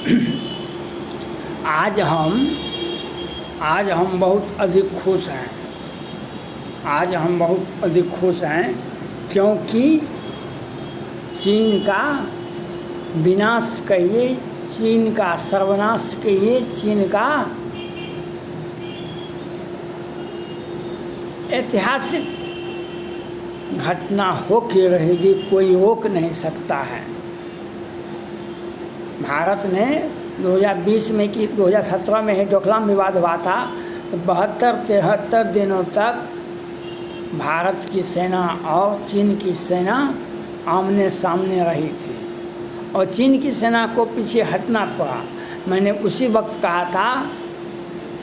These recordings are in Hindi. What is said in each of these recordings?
आज हम बहुत अधिक खुश हैं। आज हम बहुत अधिक खुश हैं क्योंकि चीन का विनाश कहिए, चीन का सर्वनाश कहिए, चीन का ऐतिहासिक घटना होके रहेगी, कोई रोक नहीं सकता है। भारत ने 2020 में कि 2017 में ही डोकलाम विवाद हुआ था, तो 72-73 दिनों तक भारत की सेना और चीन की सेना आमने सामने रही थी और चीन की सेना को पीछे हटना पड़ा। मैंने उसी वक्त कहा था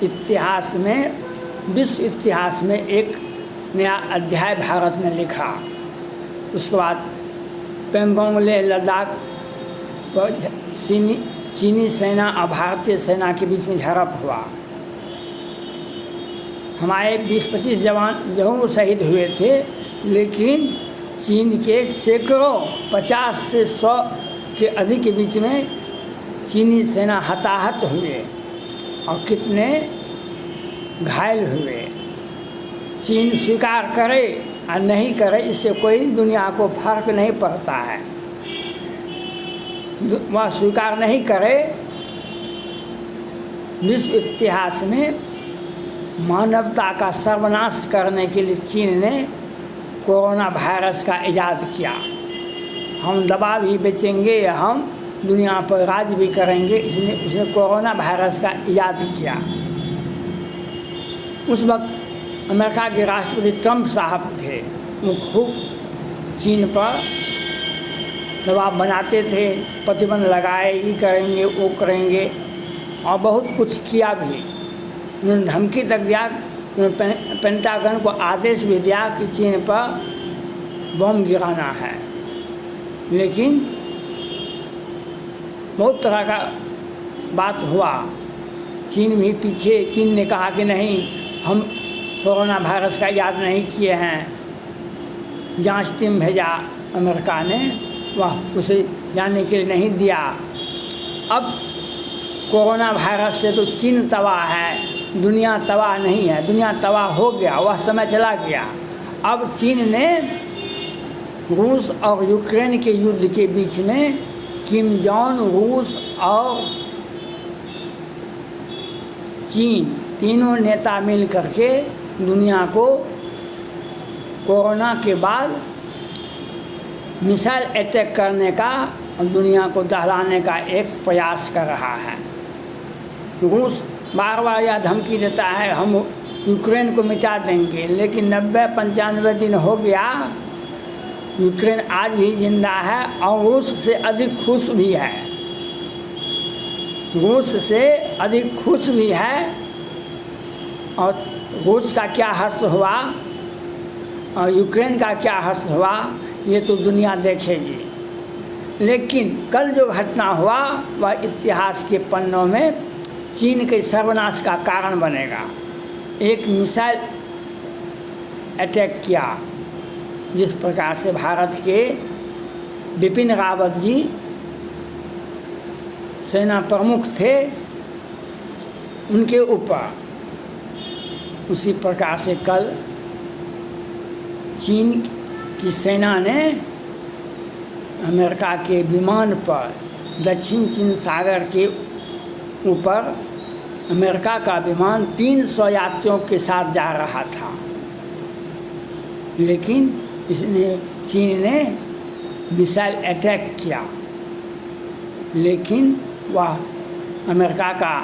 इतिहास में, विश्व इतिहास में एक नया अध्याय भारत ने लिखा। उसके बाद पेंगोंग लेह लद्दाख पर चीनी सेना और भारतीय सेना के बीच में झड़प हुआ। हमारे 20-25 जवान जरूर शहीद हुए थे, लेकिन चीन के सैकड़ों 50 से 100 के अधिक के बीच में चीनी सेना हताहत हुए और कितने घायल हुए। चीन स्वीकार करे और नहीं करे, इससे कोई दुनिया को फर्क नहीं पड़ता है। वह स्वीकार नहीं करे, विश्व इतिहास में मानवता का सर्वनाश करने के लिए चीन ने कोरोना वायरस का इजाद किया। हम दवा भी बेचेंगे, हम दुनिया पर राज भी करेंगे, इसने उसने कोरोना वायरस का इजाद किया। उस वक्त अमेरिका के राष्ट्रपति ट्रंप साहब थे, वो खूब चीन पर दबाव बनाते थे, प्रतिबंध लगाए, ये करेंगे वो करेंगे, और बहुत कुछ किया भी। उन्होंने धमकी तक दिया, पेंटागन को आदेश भी दिया कि चीन पर बम गिराना है। लेकिन बहुत तरह का बात हुआ, चीन भी पीछे। चीन ने कहा कि नहीं, हम कोरोना वायरस का इजाद नहीं किए हैं। जांच टीम भेजा अमेरिका ने, वह उसे जानने के लिए नहीं दिया। अब कोरोना वायरस से तो चीन तबाह है, दुनिया तबाह नहीं है। दुनिया तबाह हो गया, वह समय चला गया। अब चीन ने रूस और यूक्रेन के युद्ध के बीच में किम जोंग, रूस और चीन तीनों नेता मिल करके दुनिया को कोरोना के बाद मिसाइल अटैक करने का और दुनिया को दहलाने का एक प्रयास कर रहा है। रूस बार बार यह धमकी देता है हम यूक्रेन को मिटा देंगे, लेकिन 90-95 दिन हो गया, यूक्रेन आज भी जिंदा है और रूस से अधिक खुश भी है। रूस से अधिक खुश भी है, और रूस का क्या हर्ष हुआ और यूक्रेन का क्या हर्ष हुआ, ये तो दुनिया देखेगी। लेकिन कल जो घटना हुआ वह इतिहास के पन्नों में चीन के सर्वनाश का कारण बनेगा। एक मिसाइल अटैक किया, जिस प्रकार से भारत के बिपिन रावत जी सेना प्रमुख थे, उनके ऊपर, उसी प्रकार से कल चीन की सेना ने अमेरिका के विमान पर दक्षिण चीन सागर के ऊपर अमेरिका का विमान 300 यात्रियों के साथ जा रहा था, लेकिन चीन ने मिसाइल अटैक किया। लेकिन वह अमेरिका का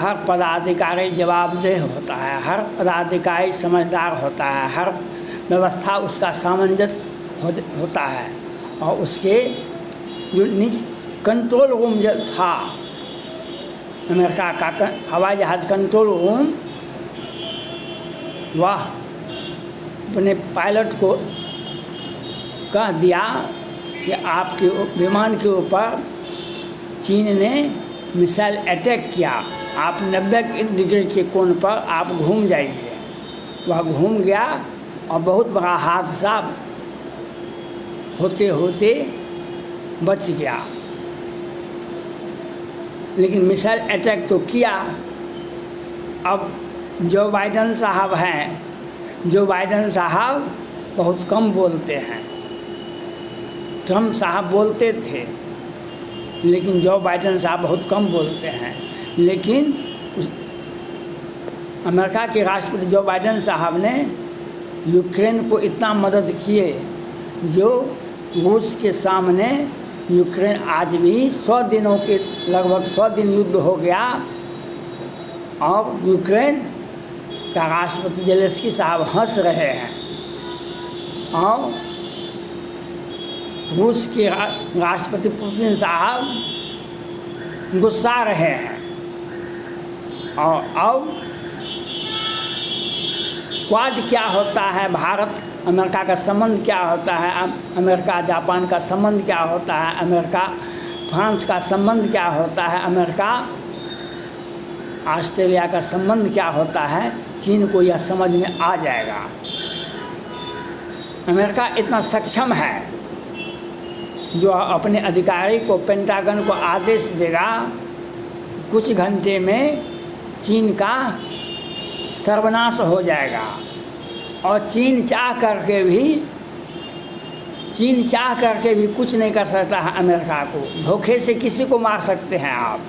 हर पदाधिकारी जवाबदेह होता है, हर पदाधिकारी समझदार होता है, हर व्यवस्था उसका सामंजस्य होता है, और उसके जो निज कंट्रोल रूम जो था, अमेरिका का हवाई जहाज़ कंट्रोल रूम, वह अपने पायलट को कह दिया कि आपके विमान के ऊपर चीन ने मिसाइल अटैक किया, आप 90 डिग्री के कोण पर आप घूम जाइए। वह घूम गया और बहुत बड़ा हादसा होते होते बच गया। लेकिन मिसाइल अटैक तो किया। अब जो बाइडेन साहब हैं, जो बाइडेन साहब बहुत कम बोलते हैं। ट्रम्प साहब बोलते थे, लेकिन जो बाइडेन साहब बहुत कम बोलते हैं। लेकिन अमेरिका के राष्ट्रपति जो बाइडेन साहब ने यूक्रेन को इतना मदद किए, जो रूस के सामने यूक्रेन आज भी 100 दिनों के लगभग 100 दिन युद्ध हो गया और यूक्रेन का राष्ट्रपति जेलेंस्की साहब हंस रहे हैं और रूस के राष्ट्रपति पुतिन साहब गुस्सा रहे हैं। और अब क्वाड क्या होता है, भारत अमेरिका का संबंध क्या होता है, अमेरिका जापान का संबंध क्या होता है, अमेरिका फ्रांस का संबंध क्या होता है, अमेरिका ऑस्ट्रेलिया का संबंध क्या होता है, चीन को यह समझ में आ जाएगा। अमेरिका इतना सक्षम है जो अपने अधिकारी को, पेंटागन को आदेश देगा कुछ घंटे में चीन का सर्वनाश हो जाएगा। और चीन चाह करके भी कुछ नहीं कर सकता है अमेरिका को। धोखे से किसी को मार सकते हैं आप,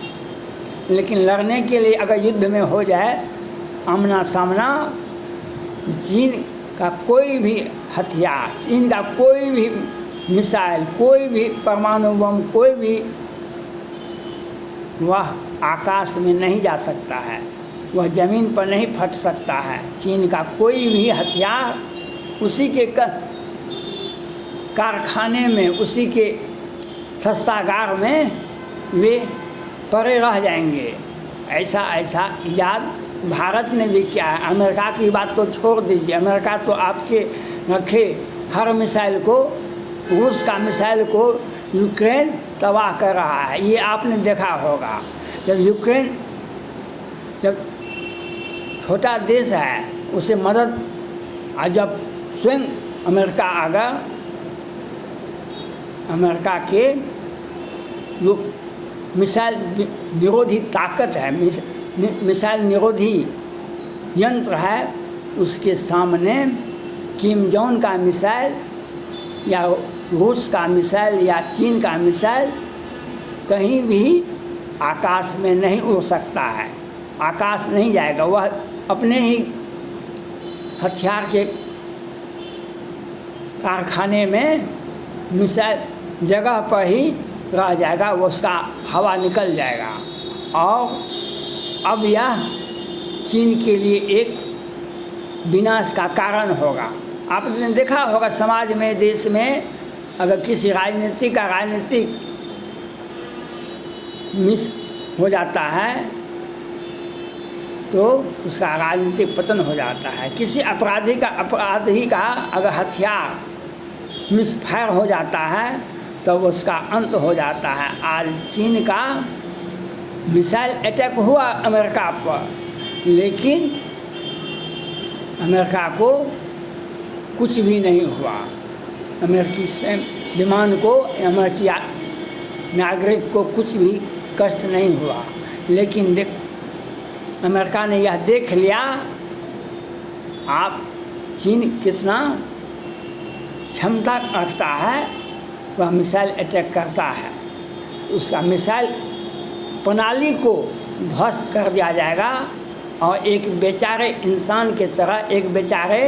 लेकिन लड़ने के लिए अगर युद्ध में हो जाए आमना सामना, तो चीन का कोई भी हथियार, चीन का कोई भी मिसाइल, कोई भी परमाणु बम, कोई भी, वह आकाश में नहीं जा सकता है, वह ज़मीन पर नहीं फट सकता है। चीन का कोई भी हथियार उसी के कारखाने में, उसी के शस्त्रागार में वे पड़े रह जाएंगे। ऐसा इजाद भारत ने भी किया है। अमेरिका की बात तो छोड़ दीजिए, अमेरिका तो आपके रखे हर मिसाइल को, रूस का मिसाइल को यूक्रेन तबाह कर रहा है। ये आपने देखा होगा। जब छोटा देश है उसे मदद, जब स्वयं अमेरिका अगर अमेरिका के जो मिसाइल निरोधी ताकत है, मिसाइल निरोधी यंत्र है, उसके सामने किम जोंग का मिसाइल या रूस का मिसाइल या चीन का मिसाइल कहीं भी आकाश में नहीं उड़ सकता है, आकाश नहीं जाएगा। वह अपने ही हथियार के कारखाने में मिसाइल जगह पर ही रह जाएगा, वो उसका हवा निकल जाएगा। और अब यह चीन के लिए एक विनाश का कारण होगा। आपने देखा होगा समाज में, देश में, अगर किसी राजनीतिक मिस हो जाता है तो उसका राजनीतिक पतन हो जाता है। किसी अपराधी का अगर हथियार मिसफायर हो जाता है तब तो उसका अंत हो जाता है। आज चीन का मिसाइल अटैक हुआ अमेरिका पर, लेकिन अमेरिका को कुछ भी नहीं हुआ। अमेरिकी विमान को, अमेरिकी नागरिक को कुछ भी कष्ट नहीं हुआ। लेकिन अमेरिका ने यह देख लिया आप चीन कितना क्षमता रखता है, वह मिसाइल अटैक करता है, उसका मिसाइल प्रणाली को ध्वस्त कर दिया जाएगा और एक बेचारे इंसान के तरह, एक बेचारे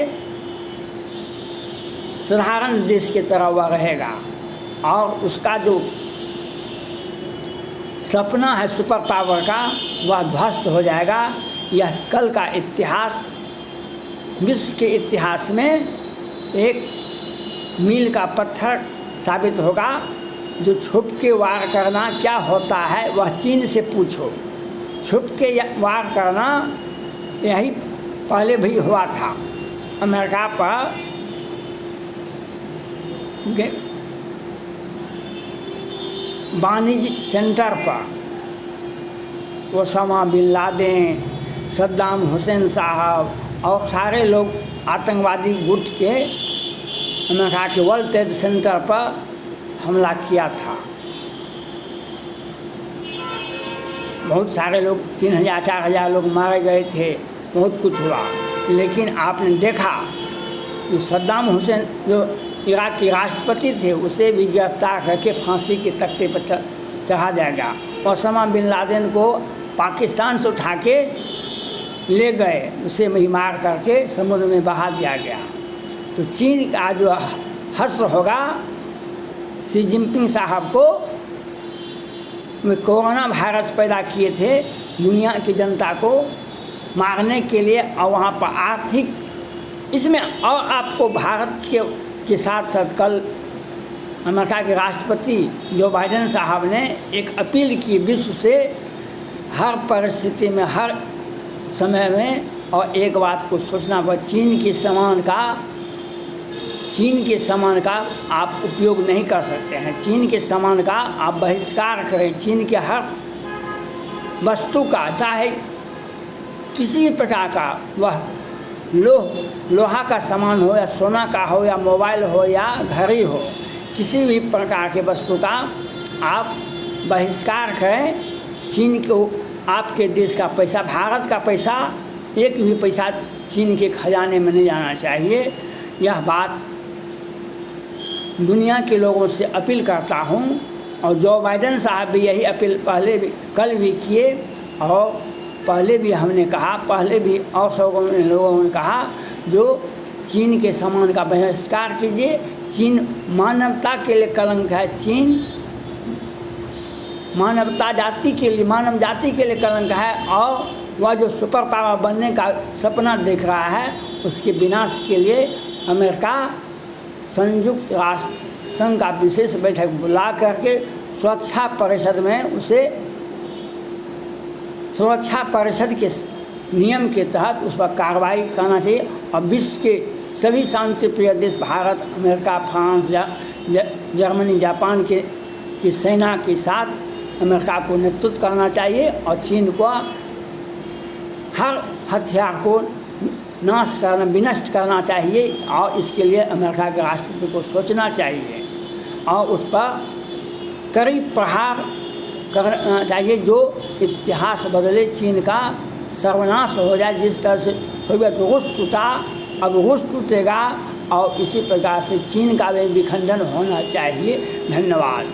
साधारण देश की तरह वह रहेगा और उसका जो सपना है सुपर पावर का वह ध्वस्त हो जाएगा। यह कल का इतिहास, विश्व के इतिहास में एक मील का पत्थर साबित होगा। जो छुप के वार करना क्या होता है वह चीन से पूछो। छुप के वार करना यही पहले भी हुआ था। अमेरिका पर वाणिज्य सेंटर पर Osama bin Laden, Saddam Hussein साहब और सारे लोग आतंकवादी गुट के अमेरिका के वर्ल्ड ट्रेड सेंटर पर हमला किया था। बहुत सारे लोग 3000 4000 लोग मारे गए थे, बहुत कुछ हुआ। लेकिन आपने देखा जो सद्दाम हुसैन जो इराक के राष्ट्रपति थे उसे भी गिरफ्तार करके फांसी के तख्ते पर चढ़ा दिया गया। ओसामा बिन लादेन को पाकिस्तान से उठा के ले गए, उसे भी मार करके समुद्र में बहा दिया गया। तो चीन का जो हश्र होगा शी जिनपिंग साहब को, वे कोरोना वायरस पैदा किए थे दुनिया की जनता को मारने के लिए, और वहाँ पर आर्थिक इसमें, और आपको भारत के साथ साथ कल अमेरिका के राष्ट्रपति जो बाइडेन साहब ने एक अपील की विश्व से हर परिस्थिति में, हर समय में, और एक बात को सोचना पर चीन के सामान का आप उपयोग नहीं कर सकते हैं। चीन के सामान का आप बहिष्कार करें। चीन के हर वस्तु का, चाहे किसी भी प्रकार का, वह लोहा का सामान हो या सोना का हो या मोबाइल हो या घड़ी हो, किसी भी प्रकार के वस्तु का आप बहिष्कार करें। चीन को, आपके देश का पैसा, भारत का पैसा, एक भी पैसा चीन के खजाने में नहीं जाना चाहिए। यह बात दुनिया के लोगों से अपील करता हूँ, और जो बाइडेन साहब भी यही अपील पहले भी, कल भी किए, और पहले भी हमने कहा, पहले भी और सब लोगों ने कहा, जो चीन के सामान का बहिष्कार कीजिए। चीन मानवता के लिए कलंक है। चीन मानव जाति के लिए कलंक है, और वह जो सुपर पावर बनने का सपना देख रहा है, उसके विनाश के लिए अमेरिका संयुक्त राष्ट्र संघ का विशेष बैठक बुला करके सुरक्षा परिषद के नियम के तहत उस पर कार्रवाई करना चाहिए, और विश्व के सभी शांति प्रिय देश, Bharat, America, France, Germany, Japan की सेना के साथ अमेरिका को नेतृत्व करना चाहिए, और चीन को हर हथियार को विनष्ट करना चाहिए, और इसके लिए अमेरिका के राष्ट्रपति को सोचना चाहिए, और उस पर कड़ी प्रहार करना चाहिए, जो इतिहास बदले, चीन का सर्वनाश हो जाए। जिस तरह से रूस टूटा, अब रूस टूटेगा, और इसी प्रकार से चीन का भी विखंडन होना चाहिए। धन्यवाद।